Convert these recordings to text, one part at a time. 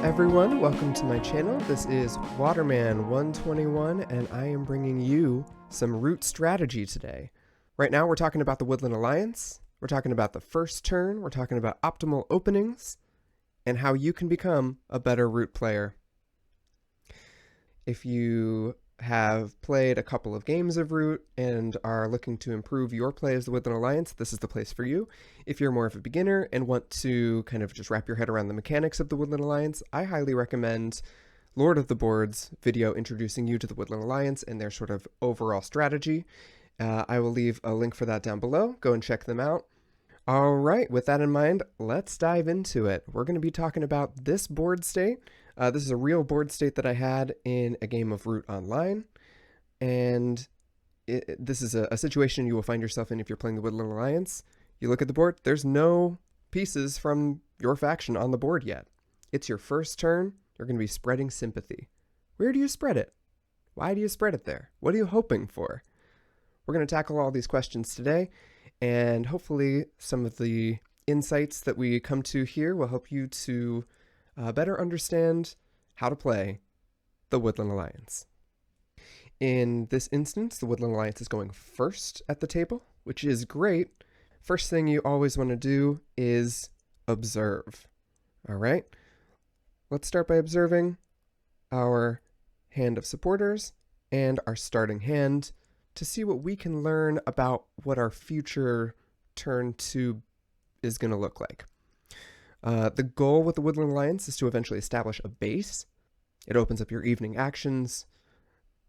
everyone, welcome to my channel. This is Waterman121 and I am bringing you some root strategy today. Right now we're talking about the Woodland Alliance, we're talking about the first turn, we're talking about optimal openings, and how you can become a better root player. If you have played a couple of games of Root and are looking to improve your play as the Woodland Alliance, this is the place for you. If you're more of a beginner and want to kind of just wrap your head around the mechanics of the Woodland Alliance, I highly recommend Lord of the Board's video introducing you to the Woodland Alliance and their sort of overall strategy. I will leave a link for that down below. Go and check them out. All right, with that in mind, let's dive into it. We're going to be talking about this board state. This is a real board state that I had in a game of Root Online, and this is a situation you will find yourself in if you're playing the Woodland Alliance. You look at the board, there's no pieces from your faction on the board yet. It's your first turn, you're going to be spreading sympathy. Where do you spread it? Why do you spread it there? What are you hoping for? We're going to tackle all these questions today, and hopefully some of the insights that we come to here will help you to better understand how to play the Woodland Alliance. In this instance, the Woodland Alliance is going first at the table, which is great. First thing you always want to do is observe. All right, let's start by observing our hand of supporters and our starting hand to see what we can learn about what our future turn 2 is going to look like. The goal with the Woodland Alliance is to eventually establish a base. It opens up your evening actions.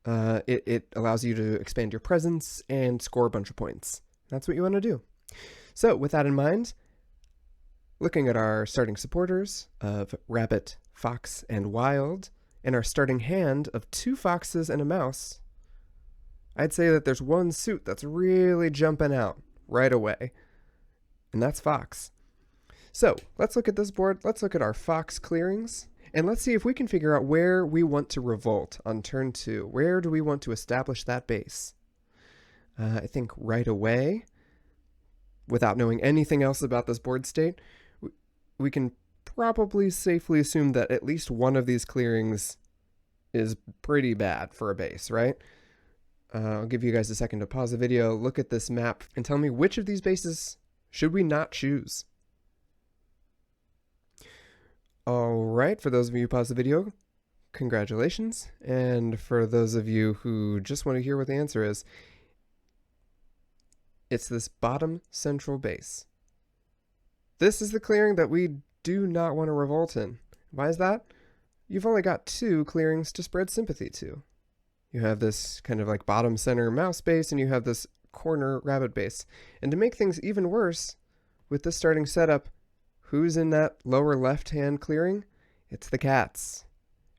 It allows you to expand your presence and score a bunch of points. That's what you want to do. So with that in mind, looking at our starting supporters of Rabbit, Fox, and Wild, and our starting hand of 2 foxes and a mouse, I'd say that there's one suit that's really jumping out right away, and that's Fox. So let's look at this board, let's look at our Fox clearings, and let's see if we can figure out where we want to revolt on turn 2. Where do we want to establish that base? I think right away, without knowing anything else about this board state, we can probably safely assume that at least one of these clearings is pretty bad for a base, right? I'll give you guys a second to pause the video, look at this map, and tell me which of these bases should we not choose. All right, for those of you who pause the video, congratulations. And for those of you who just want to hear what the answer is, it's this bottom central base. This is the clearing that we do not want to revolt in. Why is that? You've only got 2 clearings to spread sympathy to. You have this kind of like bottom center mouse base, and you have this corner rabbit base. And to make things even worse, with this starting setup, who's in that lower left-hand clearing? It's the cats.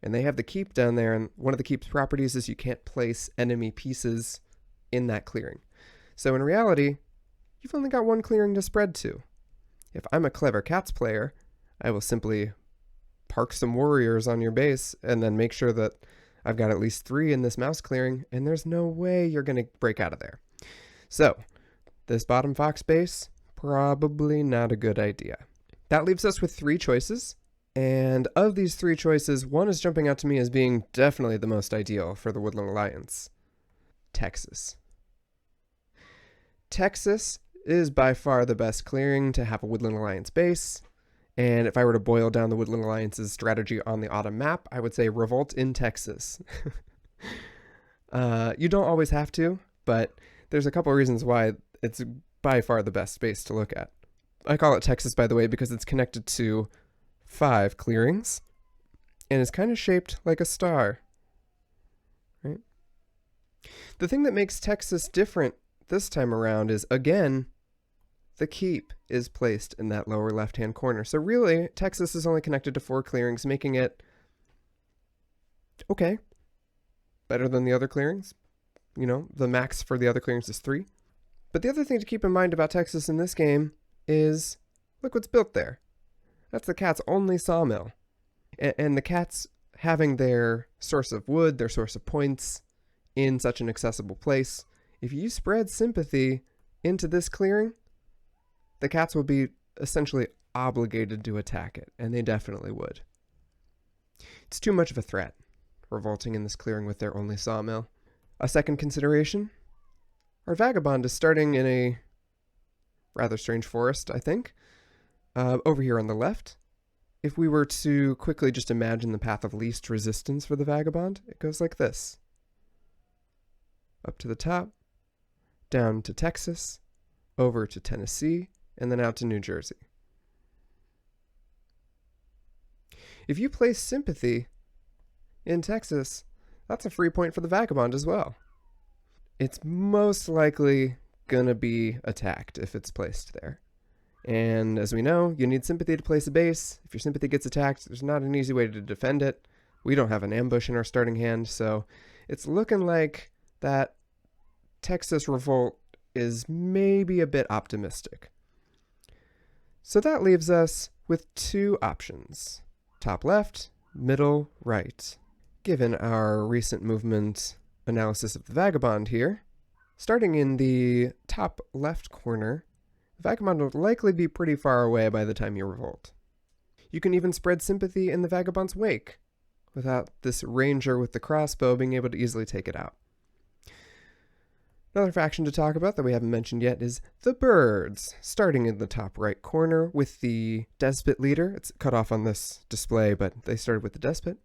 And they have the keep down there, and one of the keep's properties is you can't place enemy pieces in that clearing. So in reality, you've only got 1 clearing to spread to. If I'm a clever cats player, I will simply park some warriors on your base and then make sure that I've got at least 3 in this mouse clearing, and there's no way you're going to break out of there. So this bottom fox base, probably not a good idea. That leaves us with 3 choices, and of these 3 choices, one is jumping out to me as being definitely the most ideal for the Woodland Alliance. Texas. Texas is by far the best clearing to have a Woodland Alliance base, and if I were to boil down the Woodland Alliance's strategy on the autumn map, I would say revolt in Texas. You don't always have to, but there's a couple of reasons why it's by far the best space to look at. I call it Texas, by the way, because it's connected to 5 clearings and is kind of shaped like a star, right? The thing that makes Texas different this time around is, again, the keep is placed in that lower left-hand corner. So really, Texas is only connected to 4 clearings, making it okay, better than the other clearings. You know, the max for the other clearings is 3. But the other thing to keep in mind about Texas in this game is, look what's built there. That's the cat's only sawmill. And the cats having their source of wood, their source of points in such an accessible place, if you spread sympathy into this clearing, the cats will be essentially obligated to attack it, and they definitely would. It's too much of a threat, revolting in this clearing with their only sawmill. A second consideration, our Vagabond is starting in a rather strange forest, I think, over here on the left. If we were to quickly just imagine the path of least resistance for the Vagabond, it goes like this. Up to the top, down to Texas, over to Tennessee, and then out to New Jersey. If you place sympathy in Texas, that's a free point for the Vagabond as well. It's most likely going to be attacked if it's placed there. And as we know, you need sympathy to place a base. If your sympathy gets attacked, there's not an easy way to defend it. We don't have an ambush in our starting hand, so it's looking like that Texas revolt is maybe a bit optimistic. So that leaves us with two options. Top left, middle right. Given our recent movement analysis of the Vagabond here, starting in the top left corner, the Vagabond will likely be pretty far away by the time you revolt. You can even spread sympathy in the Vagabond's wake, without this ranger with the crossbow being able to easily take it out. Another faction to talk about that we haven't mentioned yet is the Birds, starting in the top right corner with the Despot leader. It's cut off on this display, but they started with the Despot.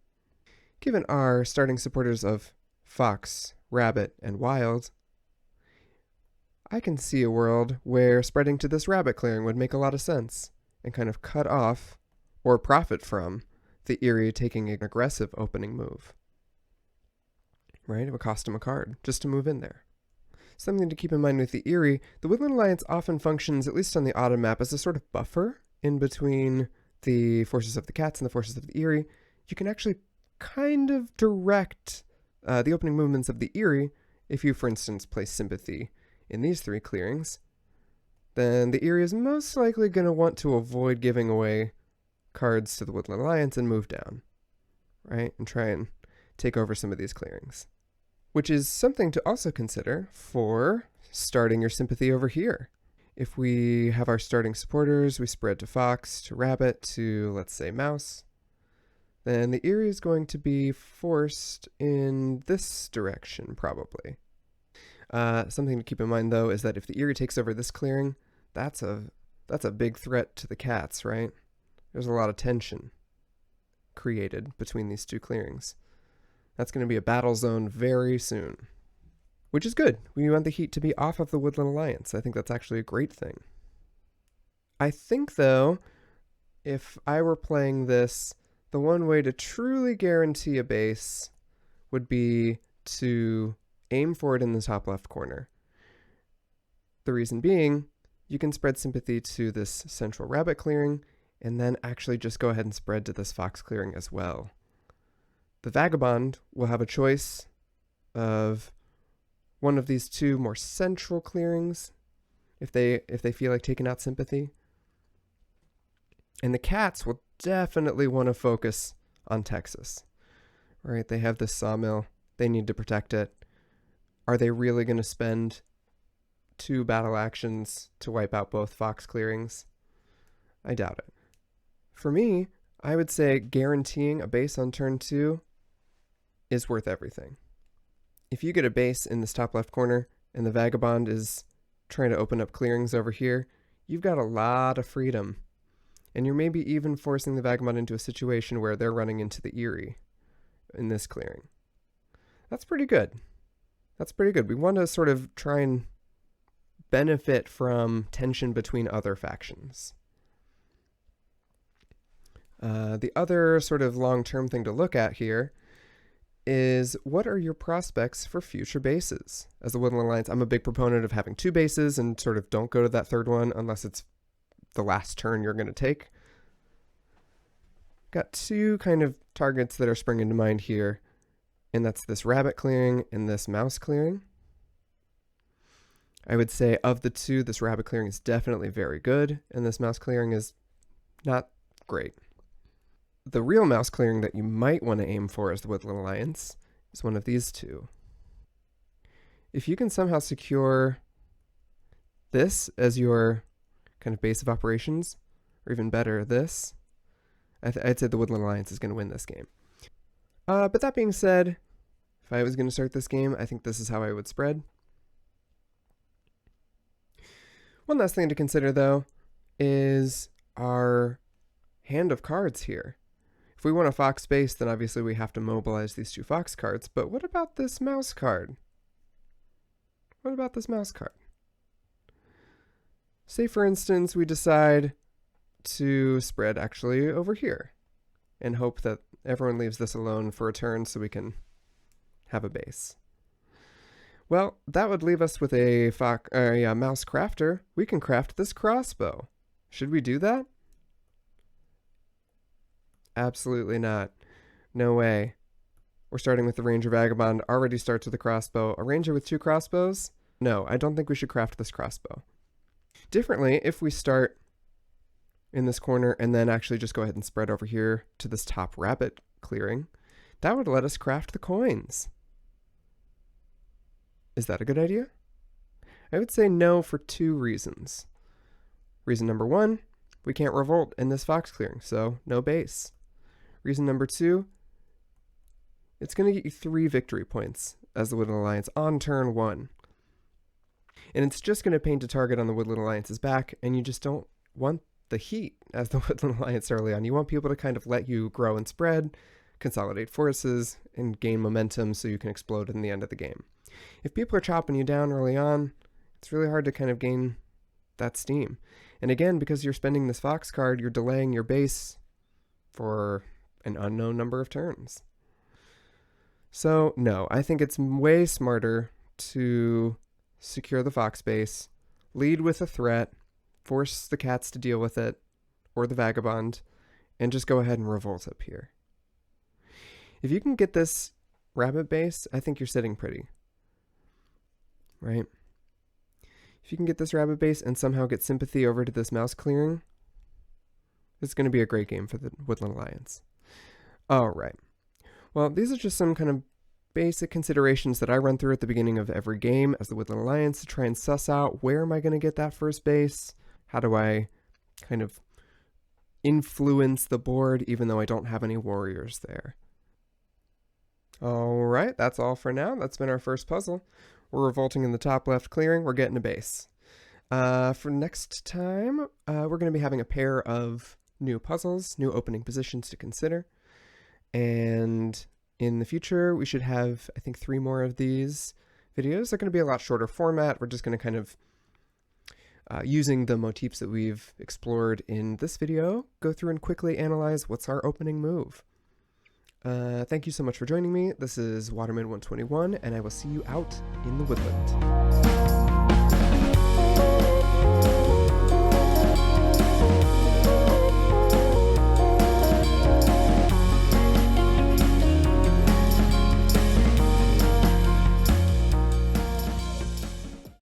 Given our starting supporters of Fox, Rabbit, and Wild, I can see a world where spreading to this rabbit clearing would make a lot of sense and kind of cut off or profit from the Eyrie taking an aggressive opening move. Right? It would cost him a card just to move in there. Something to keep in mind with the Eyrie, the Woodland Alliance often functions, at least on the autumn map, as a sort of buffer in between the forces of the Cats and the forces of the Eyrie. You can actually kind of direct the opening movements of the Eyrie if you, for instance, place sympathy in these three clearings. Then the Eyrie is most likely going to want to avoid giving away cards to the Woodland Alliance and move down, right? And try and take over some of these clearings. Which is something to also consider for starting your sympathy over here. If we have our starting supporters, we spread to Fox, to Rabbit, to, let's say, Mouse, then the Eyrie is going to be forced in this direction, probably. Something to keep in mind, though, is that if the Eyrie takes over this clearing, that's a big threat to the Cats, right? There's a lot of tension created between these two clearings. That's going to be a battle zone very soon, which is good. We want the heat to be off of the Woodland Alliance. I think that's actually a great thing. I think, though, if I were playing this, the one way to truly guarantee a base would be to aim for it in the top left corner. The reason being, you can spread sympathy to this central rabbit clearing, and then actually just go ahead and spread to this fox clearing as well. The Vagabond will have a choice of one of these two more central clearings if they feel like taking out sympathy. And the Cats will definitely want to focus on Texas. Right? They have this sawmill. They need to protect it. Are they really going to spend 2 battle actions to wipe out both fox clearings? I doubt it. For me, I would say guaranteeing a base on turn 2 is worth everything. If you get a base in this top left corner and the Vagabond is trying to open up clearings over here, you've got a lot of freedom. And you're maybe even forcing the Vagabond into a situation where they're running into the Eyrie in this clearing. That's pretty good. That's pretty good. We want to sort of try and benefit from tension between other factions. The other sort of long-term thing to look at here is what are your prospects for future bases? As the Woodland Alliance, I'm a big proponent of having 2 bases and sort of don't go to that third one unless it's the last turn you're going to take. Got 2 kind of targets that are springing to mind here, and that's this rabbit clearing and this mouse clearing. I would say of the 2, this rabbit clearing is definitely very good, and this mouse clearing is not great. The real mouse clearing that you might want to aim for as the Woodland Alliance is one of these 2. If you can somehow secure this as your kind of base of operations, or even better, this, I'd say the Woodland Alliance is going to win this game. But that being said, if I was going to start this game, I think this is how I would spread. One last thing to consider, though, is our hand of cards here. If we want a fox base, then obviously we have to mobilize these 2 fox cards. But what about this mouse card? What about this mouse card? Say, for instance, we decide to spread actually over here and hope that everyone leaves this alone for a turn so we can have a base. Well, that would leave us with a mouse crafter. We can craft this crossbow. Should we do that? Absolutely not. No way. We're starting with the Ranger Vagabond, already starts with a crossbow. A Ranger with 2 crossbows? No, I don't think we should craft this crossbow. Differently, if we start in this corner and then actually just go ahead and spread over here to this top rabbit clearing, that would let us craft the coins. Is that a good idea? I would say no for 2 reasons. Reason number 1, we can't revolt in this fox clearing, so no base. Reason number 2, it's going to get you 3 victory points as the Woodland Alliance on turn 1. And it's just going to paint a target on the Woodland Alliance's back, and you just don't want the heat as the Woodland Alliance early on. You want people to kind of let you grow and spread, consolidate forces, and gain momentum so you can explode in the end of the game. If people are chopping you down early on, it's really hard to kind of gain that steam. And again, because you're spending this fox card, you're delaying your base for an unknown number of turns. So no, I think it's way smarter to secure the fox base, lead with a threat, force the cats to deal with it, or the vagabond, and just go ahead and revolt up here. If you can get this rabbit base, I think you're sitting pretty. Right? If you can get this rabbit base and somehow get sympathy over to this mouse clearing, it's going to be a great game for the Woodland Alliance. All right. Well, these are just some kind of basic considerations that I run through at the beginning of every game as the Woodland Alliance to try and suss out where am I going to get that first base? How do I kind of influence the board even though I don't have any warriors there? All right, that's all for now. That's been our first puzzle. We're revolting in the top left clearing. We're getting a base. For next time, we're going to be having a pair of new puzzles, new opening positions to consider. And in the future, we should have, I think, 3 more of these videos. They're going to be a lot shorter format. We're just going to kind of, using the motifs that we've explored in this video, go through and quickly analyze what's our opening move. Thank you so much for joining me. This is Waterman121, and I will see you out in the woodland.